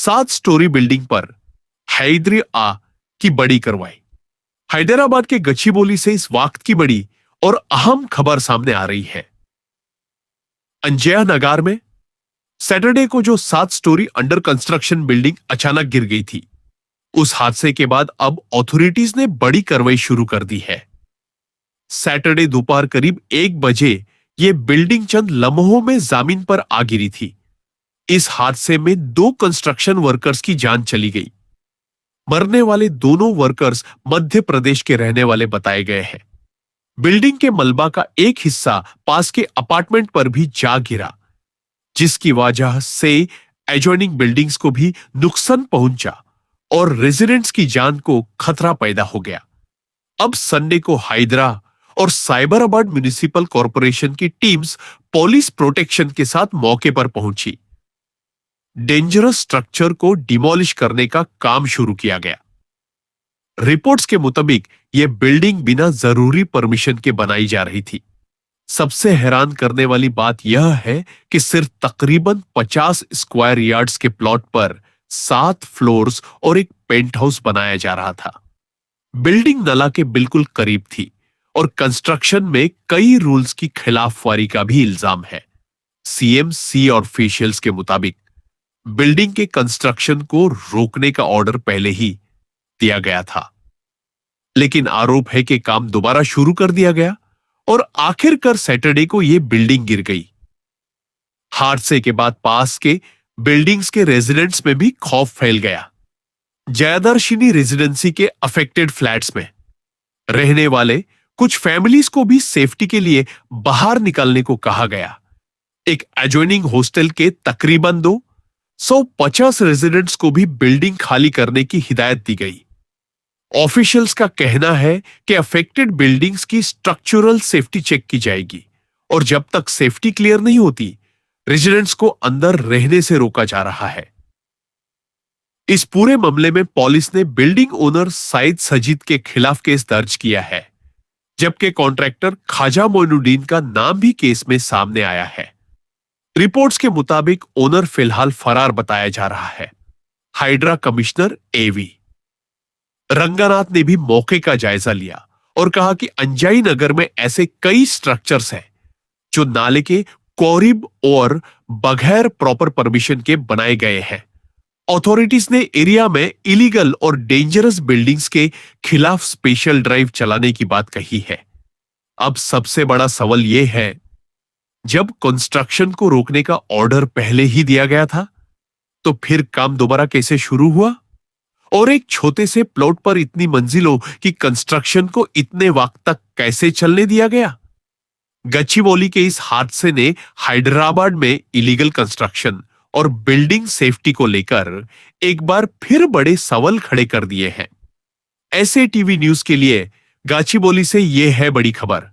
7 story building पर हैदरी की बड़ी कार्रवाई। हैदराबाद के गच्चीबोली से इस वक्त की बड़ी और अहम खबर सामने आ रही है। अंजया नगर में सैटरडे को जो 7 स्टोरी अंडर कंस्ट्रक्शन बिल्डिंग अचानक गिर गई थी, उस हादसे के बाद अब अथॉरिटीज ने बड़ी कार्रवाई शुरू कर दी है। सैटरडे दोपहर करीब 1 बजे यह बिल्डिंग चंद लम्हों में जमीन पर आ गिरी थी। इस हादसे में 2 कंस्ट्रक्शन वर्कर्स की जान चली गई। मरने वाले दोनों वर्कर्स मध्य प्रदेश के रहने वाले बताए गए हैं। बिल्डिंग के मलबा का एक हिस्सा पास के अपार्टमेंट पर भी जा गिरा, जिसकी वजह से एडजॉइनिंग बिल्डिंग्स को भी नुकसान पहुंचा और रेजिडेंट्स की जान को खतरा पैदा हो गया। अब संडे को हैदरा और साइबराबाद म्युनिसिपल कॉरपोरेशन की टीम्स पुलिस प्रोटेक्शन के साथ मौके पर पहुंची। डेंजरस स्ट्रक्चर को डिमोलिश करने का काम शुरू किया गया। रिपोर्ट्स के मुताबिक यह बिल्डिंग बिना जरूरी परमिशन के बनाई जा रही थी। सबसे हैरान करने वाली बात यह है कि सिर्फ तकरीबन 50 स्क्वायर यार्ड्स के प्लॉट पर 7 फ्लोर्स और एक पेंट हाउस बनाया जा रहा था। बिल्डिंग नाला के बिल्कुल करीब थी और कंस्ट्रक्शन में कई रूल्स की खिलाफवर्जी का भी इल्जाम है। सीएमसी और ऑफिशियल्स के मुताबिक बिल्डिंग के कंस्ट्रक्शन को रोकने का ऑर्डर पहले ही दिया गया था, लेकिन आरोप है कि काम दोबारा शुरू कर दिया गया और आखिरकार सैटरडे को यह बिल्डिंग गिर गई। हादसे के बाद पास के बिल्डिंग्स के रेजिडेंट्स में भी खौफ फैल गया। जयदर्शिनी रेजिडेंसी के अफेक्टेड फ्लैट्स में रहने वाले कुछ फैमिलीज को भी सेफ्टी के लिए बाहर निकलने को कहा गया। एक एडजॉइनिंग हॉस्टल के तकरीबन 250 रेजिडेंट्स को भी बिल्डिंग खाली करने की हिदायत दी गई। ऑफिशियल्स का कहना है कि अफेक्टेड बिल्डिंग्स की स्ट्रक्चरल सेफ्टी चेक की जाएगी और जब तक सेफ्टी क्लियर नहीं होती, रेजिडेंट्स को अंदर रहने से रोका जा रहा है। इस पूरे मामले में पुलिस ने बिल्डिंग ओनर साइद सजीद के खिलाफ केस दर्ज किया है, जबकि कॉन्ट्रैक्टर ख्वाजा मोइनुद्दीन का नाम भी केस में सामने आया है। रिपोर्ट्स के मुताबिक ओनर फिलहाल फरार बताया जा रहा है। हाइड्रा कमिश्नर एवी रंगानाथ ने भी मौके का जायजा लिया और कहा कि अंजाई नगर में ऐसे कई स्ट्रक्चर्स हैं जो नाले के करीब और बगैर प्रॉपर परमिशन के बनाए गए हैं। अथॉरिटीज ने एरिया में इलीगल और डेंजरस बिल्डिंग्स के खिलाफ स्पेशल ड्राइव चलाने की बात कही है। अब सबसे बड़ा सवाल यह है, जब कंस्ट्रक्शन को रोकने का ऑर्डर पहले ही दिया गया था, तो फिर काम दोबारा कैसे शुरू हुआ और एक छोटे से प्लॉट पर इतनी मंजिलों की कंस्ट्रक्शन को इतने वक्त तक कैसे चलने दिया गया? गच्चीबोली के इस हादसे ने हैदराबाद में इलीगल कंस्ट्रक्शन और बिल्डिंग सेफ्टी को लेकर एक बार फिर बड़े सवाल खड़े कर दिए हैं। ऐसे टीवी न्यूज के लिए गच्चीबोली से यह है बड़ी खबर।